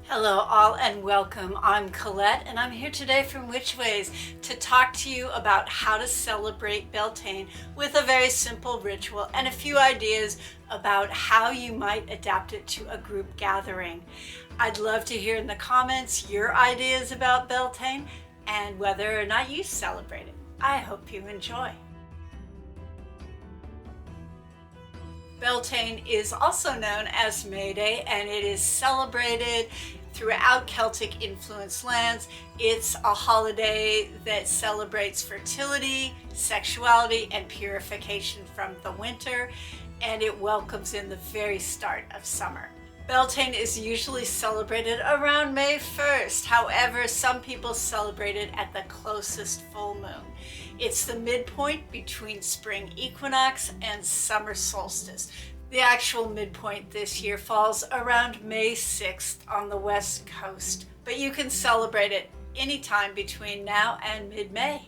Hello all and welcome. I'm Colette and I'm here today from Which Ways to talk to you about how to celebrate Beltane with a very simple ritual and a few ideas about how you might adapt it to a group gathering. I'd love to hear in the comments your ideas about Beltane and whether or not you celebrate it. I hope you enjoy. Beltane is also known as May Day, and it is celebrated throughout Celtic influenced lands. It's a holiday that celebrates fertility, sexuality, and purification from the winter, and it welcomes in the very start of summer. Beltane is usually celebrated around May 1st. However, some people celebrate it at the closest full moon. It's the midpoint between spring equinox and summer solstice. The actual midpoint this year falls around May 6th on the West Coast, but you can celebrate it anytime between now and mid-May.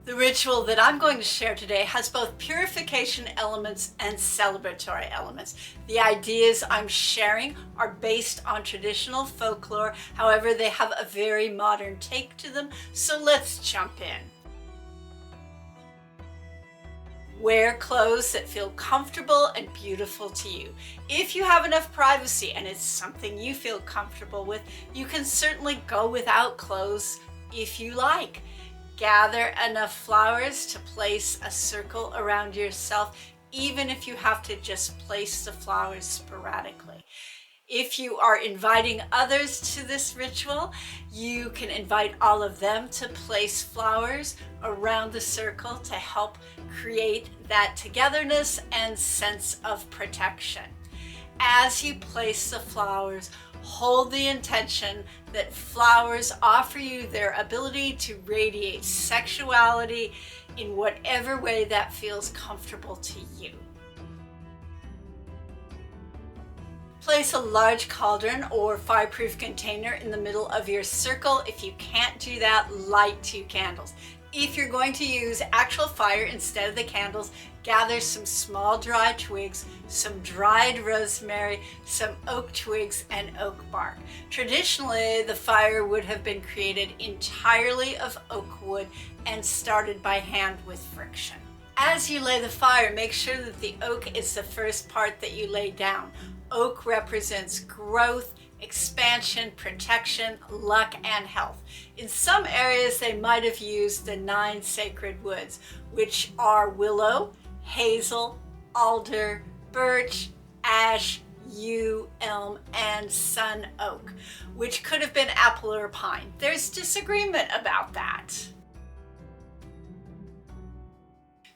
The ritual that I'm going to share today has both purification elements and celebratory elements. The ideas I'm sharing are based on traditional folklore, however, they have a very modern take to them, so let's jump in. Wear clothes that feel comfortable and beautiful to you. If you have enough privacy and it's something you feel comfortable with, you can certainly go without clothes if you like. Gather enough flowers to place a circle around yourself, even if you have to just place the flowers sporadically. If you are inviting others to this ritual, you can invite all of them to place flowers around the circle to help create that togetherness and sense of protection. As you place the flowers, hold the intention that flowers offer you their ability to radiate sexuality in whatever way that feels comfortable to you. Place a large cauldron or fireproof container in the middle of your circle. If you can't do that, light 2 candles. If you're going to use actual fire instead of the candles, gather some small dry twigs, some dried rosemary, some oak twigs, and oak bark. Traditionally, the fire would have been created entirely of oak wood and started by hand with friction. As you lay the fire, make sure that the oak is the first part that you lay down. Oak represents growth, expansion, protection, luck, and health. In some areas, they might have used the 9 sacred woods, which are willow, hazel, alder, birch, ash, yew, elm, and sun oak, which could have been apple or pine. There's disagreement about that.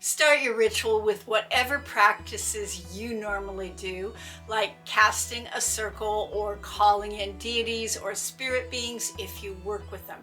Start your ritual with whatever practices you normally do, like casting a circle or calling in deities or spirit beings if you work with them.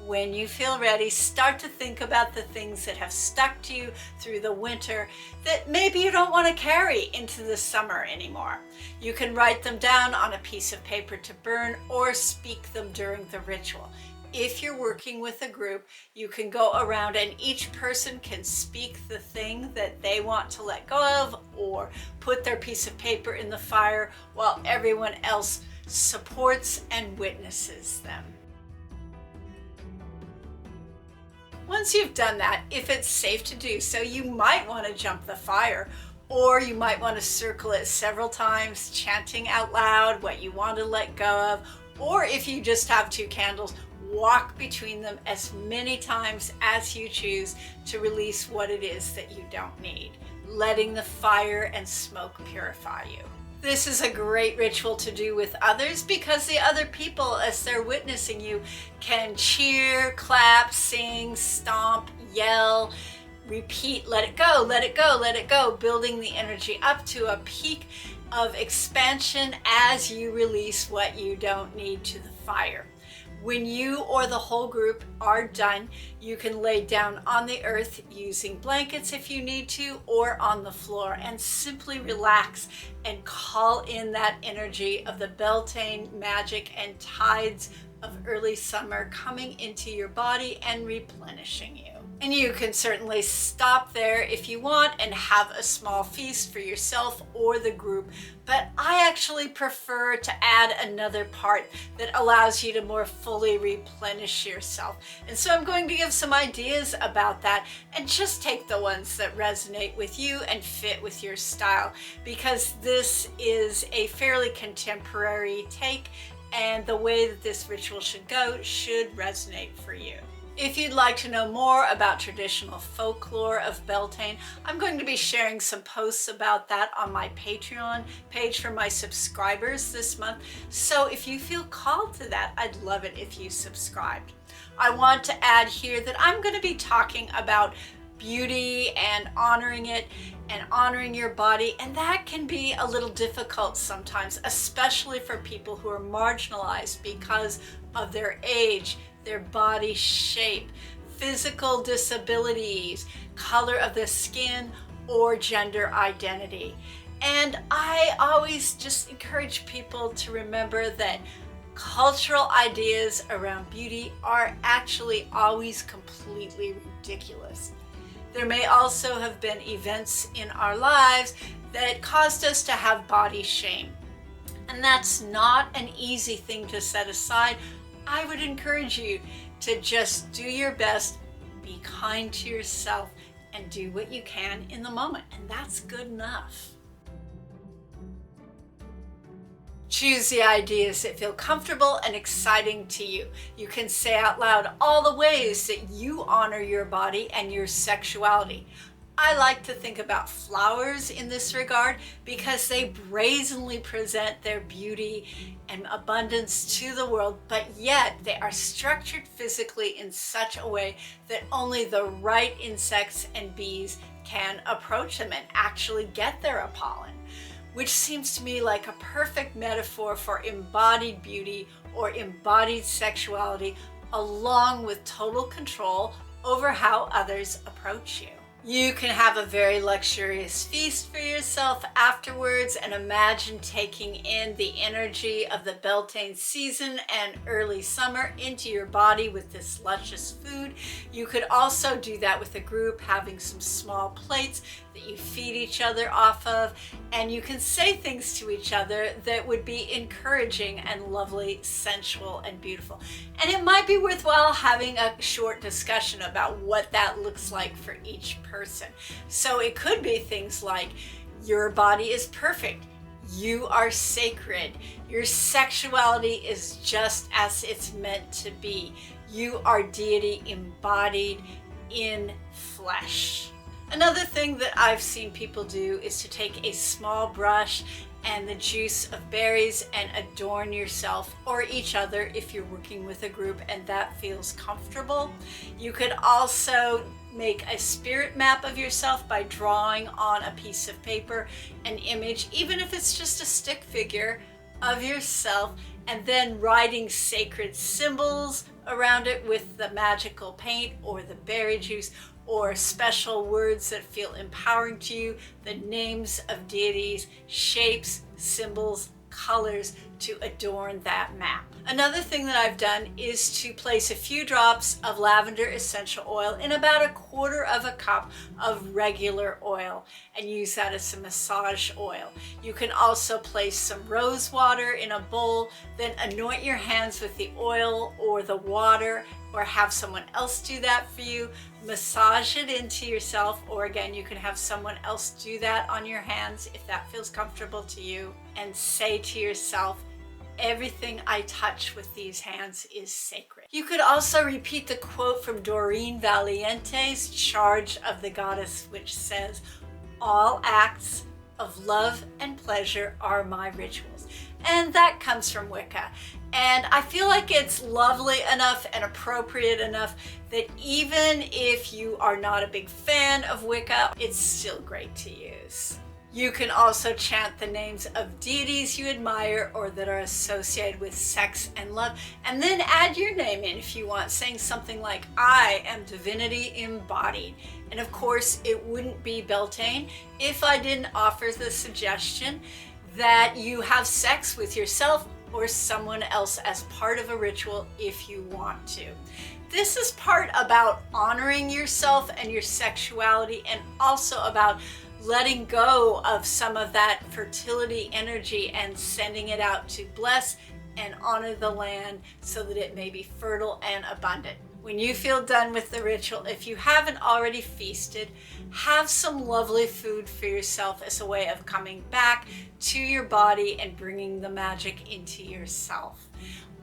When you feel ready, start to think about the things that have stuck to you through the winter that maybe you don't want to carry into the summer anymore. You can write them down on a piece of paper to burn or speak them during the ritual. If you're working with a group, you can go around and each person can speak the thing that they want to let go of or put their piece of paper in the fire while everyone else supports and witnesses them. Once you've done that, if it's safe to do so, you might want to jump the fire, or you might want to circle it several times, chanting out loud what you want to let go of, or if you just have 2 candles, walk between them as many times as you choose to release what it is that you don't need, letting the fire and smoke purify you. This is a great ritual to do with others because the other people, as they're witnessing you, can cheer, clap, sing, stomp, yell, repeat, let it go, let it go, let it go, building the energy up to a peak of expansion as you release what you don't need to the fire. When you or the whole group are done, you can lay down on the earth using blankets if you need to, or on the floor, and simply relax and call in that energy of the Beltane magic and tides of early summer coming into your body and replenishing you. And you can certainly stop there if you want and have a small feast for yourself or the group, but I actually prefer to add another part that allows you to more fully replenish yourself. And so I'm going to give some ideas about that, and just take the ones that resonate with you and fit with your style, because this is a fairly contemporary take, and the way that this ritual should go should resonate for you. If you'd like to know more about traditional folklore of Beltane, I'm going to be sharing some posts about that on my Patreon page for my subscribers this month. So if you feel called to that, I'd love it if you subscribed. I want to add here that I'm going to be talking about beauty and honoring it and honoring your body, and that can be a little difficult sometimes, especially for people who are marginalized because of their age, their body shape, physical disabilities, color of the skin, or gender identity. And I always just encourage people to remember that cultural ideas around beauty are actually always completely ridiculous. There may also have been events in our lives that caused us to have body shame. And that's not an easy thing to set aside. I would encourage you to just do your best, be kind to yourself, and do what you can in the moment, and that's good enough. Choose the ideas that feel comfortable and exciting to you. You can say out loud all the ways that you honor your body and your sexuality. I like to think about flowers in this regard because they brazenly present their beauty and abundance to the world, but yet they are structured physically in such a way that only the right insects and bees can approach them and actually get their pollen, which seems to me like a perfect metaphor for embodied beauty or embodied sexuality, along with total control over how others approach you. You can have a very luxurious feast for yourself afterwards and imagine taking in the energy of the Beltane season and early summer into your body with this luscious food. You could also do that with a group, having some small plates that you feed each other off of, and you can say things to each other that would be encouraging and lovely, sensual, and beautiful. And it might be worthwhile having a short discussion about what that looks like for each person. So it could be things like, your body is perfect, you are sacred, your sexuality is just as it's meant to be, you are deity embodied in flesh. Another thing that I've seen people do is to take a small brush and the juice of berries and adorn yourself or each other if you're working with a group and that feels comfortable. You could also make a spirit map of yourself by drawing on a piece of paper an image, even if it's just a stick figure of yourself, and then writing sacred symbols around it with the magical paint or the berry juice, or special words that feel empowering to you, the names of deities, shapes, symbols, colors to adorn that map. Another thing that I've done is to place a few drops of lavender essential oil in about 1/4 cup of regular oil and use that as a massage oil. You can also place some rose water in a bowl, then anoint your hands with the oil or the water, or have someone else do that for you. Massage it into yourself, or again, you can have someone else do that on your hands if that feels comfortable to you, and say to yourself, everything I touch with these hands is sacred. You could also repeat the quote from Doreen Valiente's Charge of the Goddess, which says, all acts of love and pleasure are my rituals. And that comes from Wicca. And I feel like it's lovely enough and appropriate enough that even if you are not a big fan of Wicca, it's still great to use. You can also chant the names of deities you admire or that are associated with sex and love, and then add your name in if you want, saying something like, I am divinity embodied. And of course, it wouldn't be Beltane if I didn't offer the suggestion that you have sex with yourself or someone else as part of a ritual if you want to. This is part about honoring yourself and your sexuality, and also about letting go of some of that fertility energy and sending it out to bless and honor the land so that it may be fertile and abundant. When you feel done with the ritual, if you haven't already feasted, have some lovely food for yourself as a way of coming back to your body and bringing the magic into yourself.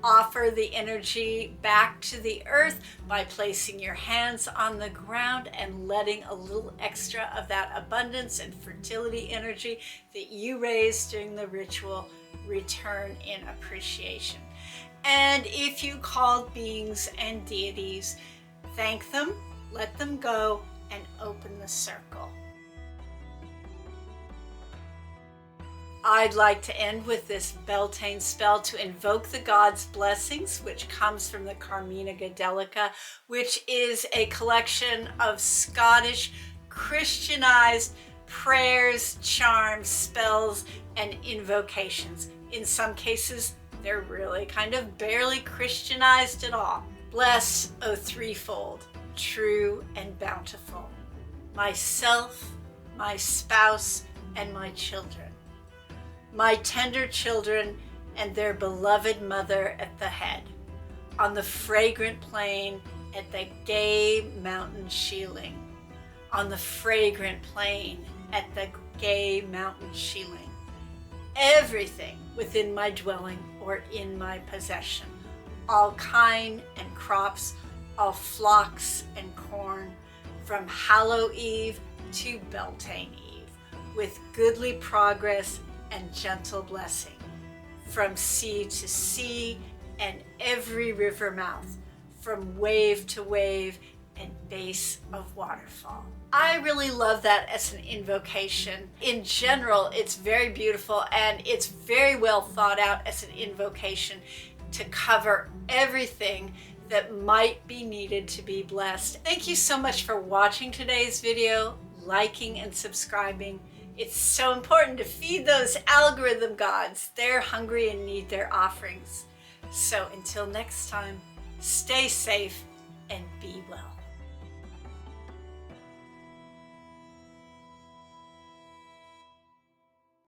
Offer the energy back to the earth by placing your hands on the ground and letting a little extra of that abundance and fertility energy that you raised during the ritual return in appreciation. And if you called beings and deities, thank them, let them go, and open the circle. I'd like to end with this Beltane spell to invoke the gods' blessings, which comes from the Carmina Gadelica, which is a collection of Scottish Christianized prayers, charms, spells, and invocations. In some cases, they're really kind of barely Christianized at all. Bless, O threefold, true and bountiful, myself, my spouse, and my children, my tender children and their beloved mother at the head, on the fragrant plain at the gay mountain shieling, on the fragrant plain at the gay mountain shieling, everything within my dwelling or in my possession, all kine and crops, all flocks and corn, from Hallow Eve to Beltane Eve, with goodly progress and gentle blessing, from sea to sea and every river mouth, from wave to wave and base of waterfall. I really love that as an invocation. In general, it's very beautiful and it's very well thought out as an invocation to cover everything that might be needed to be blessed. Thank you so much for watching today's video, liking and subscribing. It's so important to feed those algorithm gods. They're hungry and need their offerings. So until next time, stay safe and be well.